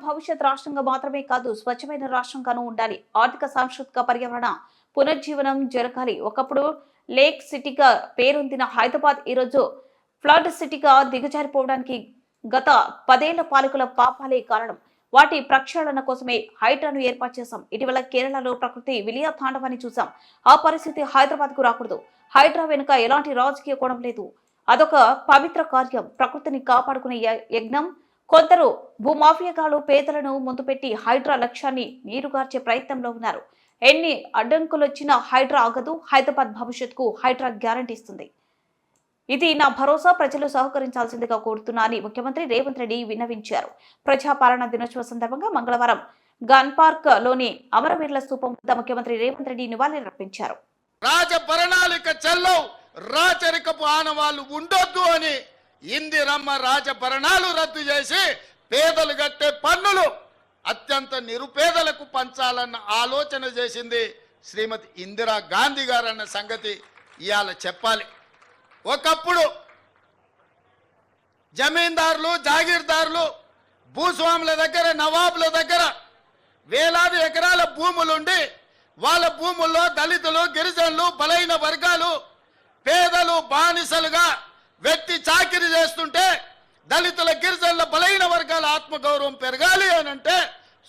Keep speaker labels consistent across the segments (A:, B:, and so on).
A: భవిష్యత్ రాష్ట్రంగా మాత్రమే కాదు, స్వచ్ఛమైన రాష్ట్రంగానూ ఉండాలి. ఆర్థిక, సాంస్కృతిక, పర్యావరణ పునర్జీవనం జరగాలి. ఒకప్పుడు లేక్ సిటీగా పేరొందిన హైదరాబాద్ ఈరోజు ఫ్లడ్ సిటీగా దిగజారిపోవడానికి గత 10 ఏళ్ల పాలకుల పాపాలే కారణం. వాటి ప్రక్షాళన కోసమే హైడ్రాను ఏర్పాటు చేశాం. ఇటీవల కేరళలో ప్రకృతి విలయ తాండవాన్ని చూసాం. ఆ పరిస్థితి హైదరాబాద్ కు రాకూడదు. హైడ్రా వెనుక ఎలాంటి రాజకీయ కోణం లేదు. అదొక పవిత్ర కార్యం, ప్రకృతిని కాపాడుకునే యజ్ఞం. కొందరు భూమాఫియాగాలు పేదలను ముందు పెట్టి హైడ్రా లక్ష్యాన్ని నీరుగార్చే ప్రయత్నంలో ఉన్నారు. ఎన్ని అడ్డంకులొచ్చినా హైడ్రా ఆగదు. హైదరాబాద్ భవిష్యత్తుకు హైడ్రా గ్యారంటీ ఇస్తుంది. ఇది నా భరోసా. ప్రజలు సహకరించాల్సిందిగా కోరుతున్నా అని ముఖ్యమంత్రి రేవంత్ రెడ్డి విన్నవించారు. ప్రజాపాలన దినోత్సవ సందర్భంగా మంగళవారం గన్ పార్క్ లోని అమరవీరుల స్తూపం వద్ద ముఖ్యమంత్రి రేవంత్ రెడ్డి నివాళులర్పించారు.
B: రాజభరణాలిక చెల్లవు, రాచరికపు ఆనవాళ్లు ఉండొద్దు అని ఇందిరమ్మ రాజభరణాలు రద్దు చేసి పేదలు కట్టే పన్నులు అత్యంత నిరుపేదలకు పంచాలన్న ఆలోచన చేసింది శ్రీమతి ఇందిరా గాంధీ గారు అన్న సంగతి ఇవాళ చెప్పాలి. ఒకప్పుడు జమీందారులు, జాగీర్దారులు, భూస్వాముల దగ్గర, నవాబుల దగ్గర వేలాది ఎకరాల భూములుండి వాళ్ళ భూముల్లో దళితులు, గిరిజనులు, బలైన వర్గాలు, పేదలు బానిసలుగా వ్యక్తి చాకిరి చేస్తుంటే దళితుల, గిరిజనుల, బలైన వర్గాల ఆత్మగౌరవం పెరగాలి అని అంటే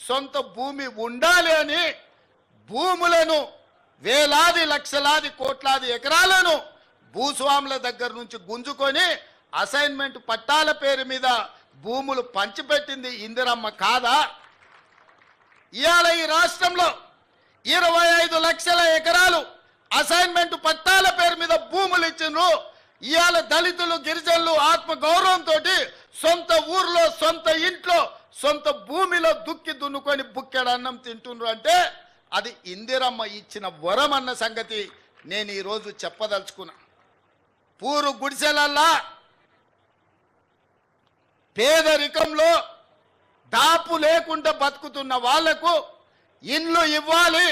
B: సొంత భూమి ఉండాలి అని భూములను వేలాది, లక్షలాది, కోట్లాది ఎకరాలను భూస్వాముల దగ్గర నుంచి గుంజుకొని అసైన్మెంట్ పట్టాల పేరు మీద భూములు పంచిపెట్టింది ఇందిరమ్మ కాదా? ఇవాళ ఈ రాష్ట్రంలో 25 లక్షల ఎకరాలు అసైన్మెంట్ పట్టాల పేరు మీద భూములు ఇచ్చిండ్రు. ఇవాళ దళితులు, గిరిజనులు ఆత్మ గౌరవంతో సొంత ఊర్లో, సొంత ఇంట్లో, సొంత భూమిలో దుక్కి దున్నుకొని బుక్కెడు అన్నం తింటుండ్రు అంటే అది ఇందిరమ్మ ఇచ్చిన వరం అన్న సంగతి నేను ఈరోజు చెప్పదలుచుకున్నా. పూరు గుడిసెలల్లా పేదరికంలో దాపు లేకుండా బతుకుతున్న వాళ్లకు ఇల్లు ఇవ్వాలి,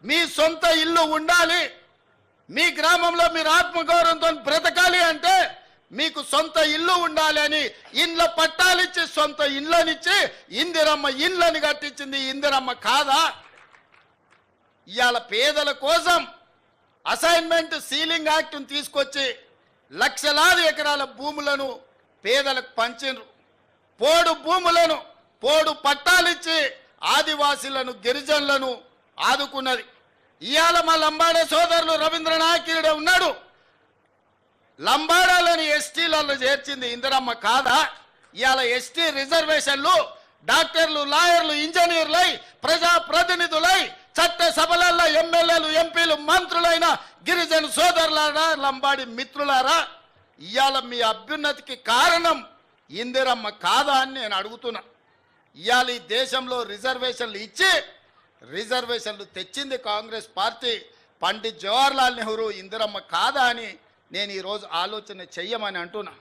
B: మీ సొంత ఇల్లు ఉండాలి, మీ గ్రామంలో మీరు ఆత్మగౌరవంతో బ్రతకాలి అంటే మీకు సొంత ఇల్లు ఉండాలి అని ఇండ్ల పట్టాలిచ్చి సొంత ఇళ్ళనిచ్చి ఇందిరమ్మ ఇళ్ళని కట్టించింది ఇందిరమ్మ కాదా? ఇవాళ పేదల కోసం అసైన్మెంట్ సీలింగ్ యాక్ట్ను తీసుకొచ్చి లక్షలాది ఎకరాల భూములను పేదలకు పంచిండ్రు. పోడు భూములను, పోడు పట్టాలిచ్చి ఆదివాసీలను, గిరిజనులను ఆదుకున్నది. ఇవాళ మా లంబాడే సోదరులు రవీంద్రనాథ్ ఉన్నాడు. లంబాడాలని ఎస్టీలలో చేర్చింది ఇందిరమ్మ కాదా? ఇవాళ ఎస్టీ రిజర్వేషన్లు డాక్టర్లు, లాయర్లు, ఇంజనీర్లై, ప్రజాప్రతినిధులై, చట్ట సభలలో ఎమ్మెల్యేలు, ఎంపీలు, మంత్రులైన గిరిజన సోదరులారా, లంబాడి మిత్రులారా, ఇవాళ మీ అభ్యున్నతికి కారణం ఇందిరమ్మ కాదా అని నేను అడుగుతున్నా. ఇవాళ ఈ దేశంలో రిజర్వేషన్లు ఇచ్చి రిజర్వేషన్లు తెచ్చింది కాంగ్రెస్ పార్టీ. పండిత్ జవహర్లాల్ నెహ్రూ ఇందిరమ్మ కాదా అని నేను ఈరోజు ఆలోచన చెయ్యమని అంటున్నా.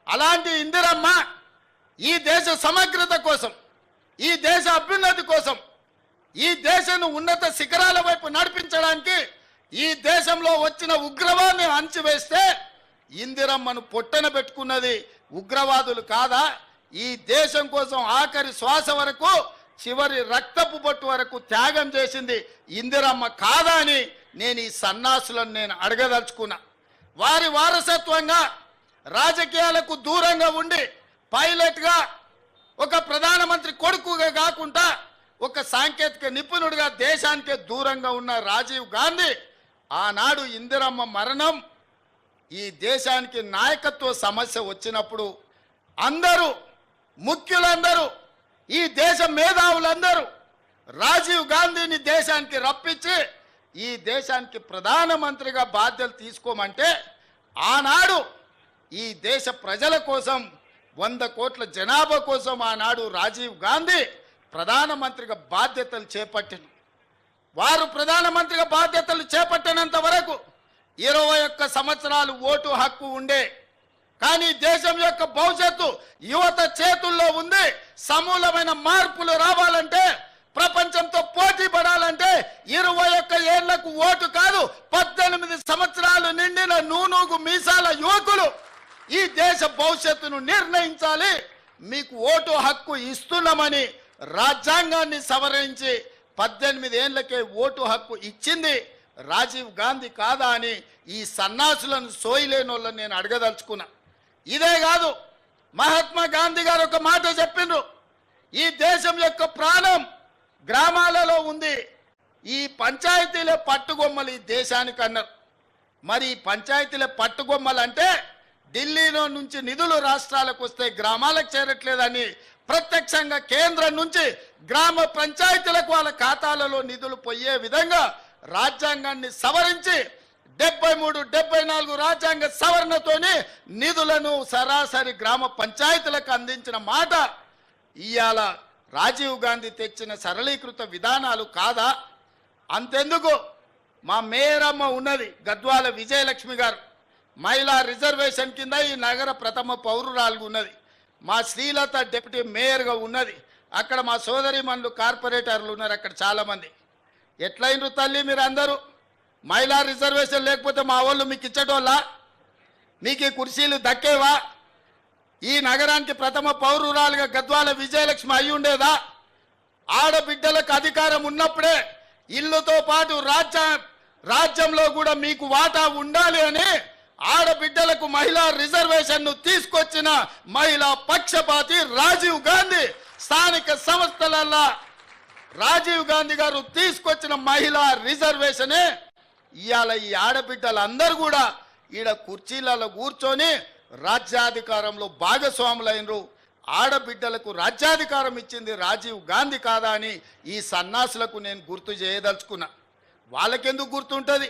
B: అలాంటి ఇందిరమ్మ ఈ దేశ సమగ్రత కోసం, ఈ దేశ అభ్యున్నతి కోసం, ఈ దేశాన్ని ఉన్నత శిఖరాల వైపు నడిపించడానికి ఈ దేశంలో వచ్చిన ఉగ్రవాదాన్ని అణచివేస్తే ఇందిరమ్మను పొట్టన పెట్టుకున్నది ఉగ్రవాదులు కాదా? ఈ దేశం కోసం ఆఖరి శ్వాస వరకు, చివరి రక్తపు బొట్టు వరకు త్యాగం చేసింది ఇందిరమ్మ కాదా అని నేను ఈ సన్నాసులను నేను అడగదలుచుకున్నా. వారి వారసత్వంగా రాజకీయాలకు దూరంగా ఉండి పైలట్గా, ఒక ప్రధానమంత్రి కొడుకుగా కాకుండా ఒక సాంకేతిక నిపుణుడిగా దేశానికే దూరంగా ఉన్న రాజీవ్ గాంధీ ఆనాడు ఇందిరమ్మ మరణం ఈ దేశానికి నాయకత్వ సమస్య వచ్చినప్పుడు అందరూ, ముఖ్యులందరూ, ఈ దేశ మేధావులందరూ రాజీవ్ గాంధీని దేశానికి రప్పించి ఈ దేశానికి ప్రధానమంత్రిగా బాధ్యతలు తీసుకోమంటే ఆనాడు ఈ దేశ ప్రజల కోసం, 100 కోట్ల జనాభా కోసం ఆనాడు రాజీవ్ గాంధీ ప్రధానమంత్రిగా బాధ్యతలు చేపట్టిన వారు ప్రధానమంత్రిగా బాధ్యతలు చేపట్టినంత వరకు 21 సంవత్సరాలు ఓటు హక్కు ఉండే. కానీ దేశం యొక్క భవిష్యత్తు యువత చేతుల్లో ఉంది. సమూలమైన మార్పులు రావాలంటే, ప్రపంచంతో పోటీ పడాలంటే 21 ఏళ్లకు ఓటు కాదు, 18 సంవత్సరాలు నిండిన నూనూగు మీసాల యువకులు ఈ దేశ భవిష్యత్తును నిర్ణయించాలి. మీకు ఓటు హక్కు ఇస్తున్నామని రాజ్యాంగాన్ని సవరించి 18 ఏళ్లకే ఓటు హక్కు ఇచ్చింది రాజీవ్ గాంధీ కాదా అని ఈ సన్నాసులను సోయిలేని వాళ్ళని నేను అడగదలుచుకున్నా. ఇదే కాదు, మహాత్మా గాంధీ గారు ఒక మాట చెప్పిండ్రు, ఈ దేశం యొక్క ప్రాణం గ్రామాలలో ఉంది, ఈ పంచాయతీలే పట్టుగొమ్మలు ఈ దేశానికి అన్నారు. మరి ఈ పంచాయతీలే పట్టుగొమ్మలు అంటే ఢిల్లీలో నుంచి నిధులు రాష్ట్రాలకు వస్తే గ్రామాలకు చేరట్లేదని ప్రత్యక్షంగా కేంద్రం నుంచి గ్రామ పంచాయతీలకు వాళ్ళ ఖాతాలలో నిధులు పోయే విధంగా రాజ్యాంగాన్ని సవరించి 73, 74 రాజ్యాంగ సవరణతోని నిధులను సరాసరి గ్రామ పంచాయతీలకు అందించిన మాట ఇవాళ రాజీవ్ గాంధీ తెచ్చిన సరళీకృత విధానాలు కాదా? అంతెందుకు, మా మేయరమ్మ ఉన్నది గద్వాల విజయలక్ష్మి గారు, మహిళా రిజర్వేషన్ కింద ఈ నగర ప్రథమ పౌరురాలుగా ఉన్నది. మా శ్రీలత డిప్యూటీ మేయర్గా ఉన్నది. అక్కడ మా సోదరిమణులు కార్పొరేటర్లు ఉన్నారు, అక్కడ చాలామంది. ఎట్లయినరు తల్లి మీరు అందరూ? మహిళా రిజర్వేషన్ లేకపోతే మా వాళ్ళు మీకు ఇచ్చటోళ్ళ? మీకు ఈ కుర్చీలు దక్కేవా? ఈ నగరానికి ప్రథమ పౌరురాలుగా గద్వాల విజయలక్ష్మి అయి ఉండేదా? ఆడబిడ్డలకు అధికారం ఉన్నప్పుడే ఇల్లుతో పాటు రాజ్యంలో కూడా మీకు వాటా ఉండాలి అని ఆడబిడ్డలకు మహిళా రిజర్వేషన్ను తీసుకొచ్చిన మహిళా పక్షపాతి రాజీవ్ గాంధీ. స్థానిక సంస్థలల్లో రాజీవ్ గాంధీ గారు తీసుకొచ్చిన మహిళా రిజర్వేషనే ఇవాళ ఈ ఆడబిడ్డలందరూ కూడా ఈడ కుర్చీలలో కూర్చొని రాజ్యాధికారంలో భాగస్వాములైనరు. ఆడబిడ్డలకు రాజ్యాధికారం ఇచ్చింది రాజీవ్ గాంధీ కాదా అని ఈ సన్నాసులకు నేను గుర్తు చేయదలుచుకున్నా. వాళ్ళకెందుకు గుర్తుంటుంది?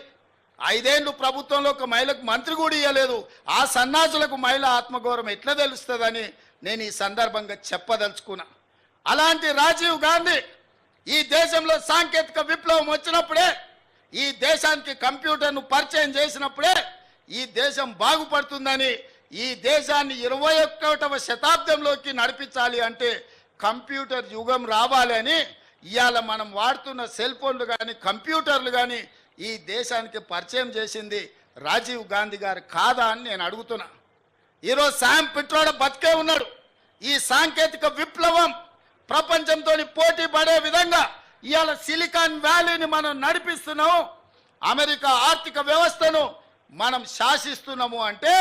B: 5 ఏళ్ళు ప్రభుత్వంలో ఒక మహిళకు మంత్రి కూడా ఇవ్వలేదు. ఆ సన్నాసులకు మహిళ ఆత్మగౌరవం ఎట్లా తెలుస్తుందని నేను ఈ సందర్భంగా చెప్పదలుచుకున్నా. అలాంటి రాజీవ్ గాంధీ ఈ దేశంలో సాంకేతిక విప్లవం వచ్చినప్పుడే, ఈ దేశానికి కంప్యూటర్ను పరిచయం చేసినప్పుడే ఈ దేశం బాగుపడుతుందని, ఈ దేశాన్ని 21వ శతాబ్దంలోకి నడిపించాలి అంటే కంప్యూటర్ యుగం రావాలి అని ఇవాళ మనం వాడుతున్న సెల్ ఫోన్లు కానీ కంప్యూటర్లు కానీ ఈ దేశానికి పరిచయం చేసింది రాజీవ్ గాంధీ గారు కాదా అని నేను అడుగుతున్నా. ఈరోజు శామ్ పిట్రోడా బతికే ఉన్నాడు. ఈ సాంకేతిక విప్లవం ప్రపంచంతో పోటీ పడే విధంగా ఇవాళ సిలికాన్ వ్యాలీని మనం నడిపిస్తున్నాం, అమెరికా ఆర్థిక వ్యవస్థను మనం శాసిస్తున్నాము అంటే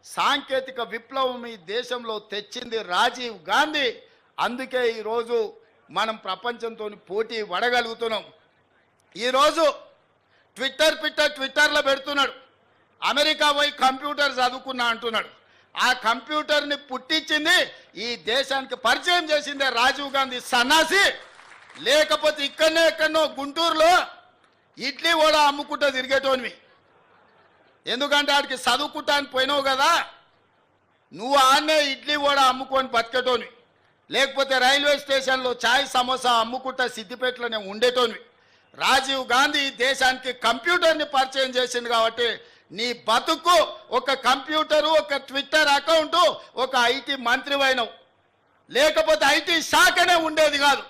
B: సాంకేతిక విప్లవం ఈ దేశంలో తెచ్చింది రాజీవ్ గాంధీ. అందుకే ఈరోజు మనం ప్రపంచంతో పోటీ పడగలుగుతున్నాం. ఈరోజు ట్విట్టర్లో పెడుతున్నాడు, అమెరికా పోయి కంప్యూటర్ చదువుకున్నా అంటున్నాడు. ఆ కంప్యూటర్ని పుట్టించింది, ఈ దేశానికి పరిచయం చేసిందే రాజీవ్ గాంధీ సన్నాసి. లేకపోతే ఇక్కడనే ఎక్కడనో గుంటూరులో ఇడ్లీ కూడా అమ్ముకుంటూ తిరిగేటోనివి. ఎందుకంటే ఆడికి చదువుకుంటానికి పోయినావు కదా, నువ్వు ఆడనే ఇడ్లీ కూడా అమ్ముకొని బతికేటోనివి. లేకపోతే రైల్వే స్టేషన్లో ఛాయ్ సమోసా అమ్ముకుంటా సిద్దిపేటలోనే ఉండేటోనివి. రాజీవ్ గాంధీ దేశానికి కంప్యూటర్ని పరిచయం చేసింది కాబట్టి నీ బతుకు ఒక కంప్యూటరు, ఒక ట్విట్టర్ అకౌంటు, ఒక ఐటీ మంత్రివైనవు. లేకపోతే ఐటీ శాఖనే ఉండేది కాదు.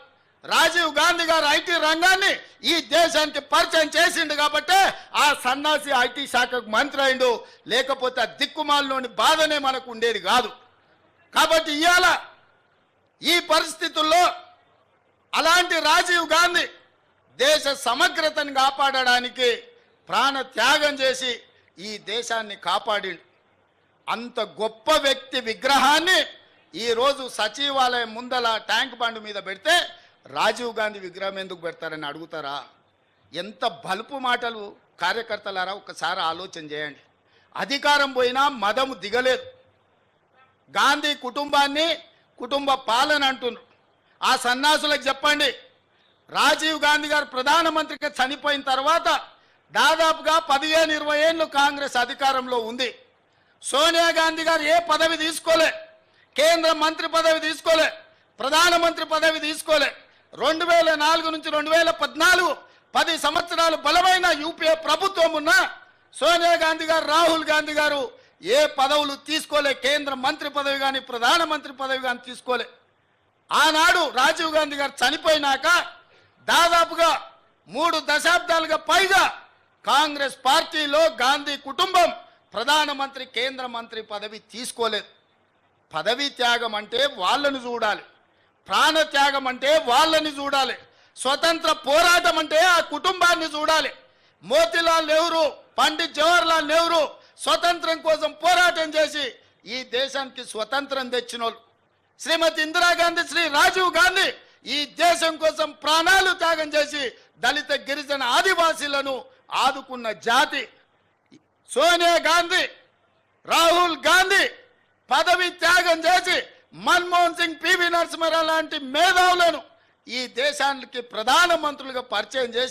B: రాజీవ్ గాంధీ గారు ఐటీ రంగాన్ని ఈ దేశానికి పరిచయం చేసిండు కాబట్టి ఆ సన్నాసి ఐటీ శాఖకు మంత్రి అయిండు. లేకపోతే ఆ దిక్కుమాలలోని బాధనే మనకు ఉండేది కాదు. కాబట్టి ఇవాళ ఈ పరిస్థితుల్లో అలాంటి రాజీవ్ గాంధీ దేశ సమగ్రతను కాపాడడానికి ప్రాణ త్యాగం చేసి ఈ దేశాన్ని కాపాడిండు. అంత గొప్ప వ్యక్తి విగ్రహాన్ని ఈరోజు సచివాలయం ముందల ట్యాంక్ బండ్ మీద పెడితే రాజీవ్ గాంధీ విగ్రహం ఎందుకు పెడతారని అడుగుతారా? ఎంత బలుపు మాటలు కార్యకర్తలారా, ఒకసారి ఆలోచన చేయండి. అధికారం పోయినా మదము దిగలేదు. గాంధీ కుటుంబాన్ని కుటుంబ పాలన అంటున్నారు. ఆ సన్నాసులకు చెప్పండి, రాజీవ్ గాంధీ గారు ప్రధానమంత్రిగా చనిపోయిన తర్వాత దాదాపుగా 15-20 ఏళ్ళు కాంగ్రెస్ అధికారంలో ఉంది. సోనియా గాంధీ గారు ఏ పదవి తీసుకోలే, కేంద్ర మంత్రి పదవి తీసుకోలే, ప్రధానమంత్రి పదవి తీసుకోలే. 2004 నుంచి 2014 10 సంవత్సరాలు బలమైన యూపీఏ ప్రభుత్వం ఉన్న సోనియా గాంధీ గారు, రాహుల్ గాంధీ గారు ఏ పదవులు తీసుకోలే. కేంద్ర మంత్రి పదవి కానీ ప్రధానమంత్రి పదవి కానీ తీసుకోలే. ఆనాడు రాజీవ్ గాంధీ గారు చనిపోయినాక దాదాపుగా 3 దశాబ్దాలుగా పైగా కాంగ్రెస్ పార్టీలో గాంధీ కుటుంబం ప్రధానమంత్రి, కేంద్ర మంత్రి పదవి తీసుకోలేదు. పదవి త్యాగం అంటే వాళ్ళను చూడాలి, ప్రాణత్యాగం అంటే వాళ్ళని చూడాలి, స్వతంత్ర పోరాటం అంటే ఆ కుటుంబాన్ని చూడాలి. మోతీలాల్ నెహ్రూ, పండిత్ జవహర్లాల్ నెహ్రూ స్వతంత్రం కోసం పోరాటం చేసి ఈ దేశానికి స్వతంత్రం తెచ్చినోళ్ళు. శ్రీమతి ఇందిరాగాంధీ, శ్రీ రాజీవ్ గాంధీ ఈ దేశం కోసం ప్రాణాలు త్యాగం చేసి దళిత గిరిజన ఆదివాసీలను ఆదుకున్న జాతి. సోనియా గాంధీ, రాహుల్ గాంధీ పదవి త్యాగం చేసి మన్మోహన్ సింగ్, పివి నరసింహారావు లాంటి మేధావులను ఈ దేశానికి ప్రధానమంత్రులుగా పరిచయం చేసి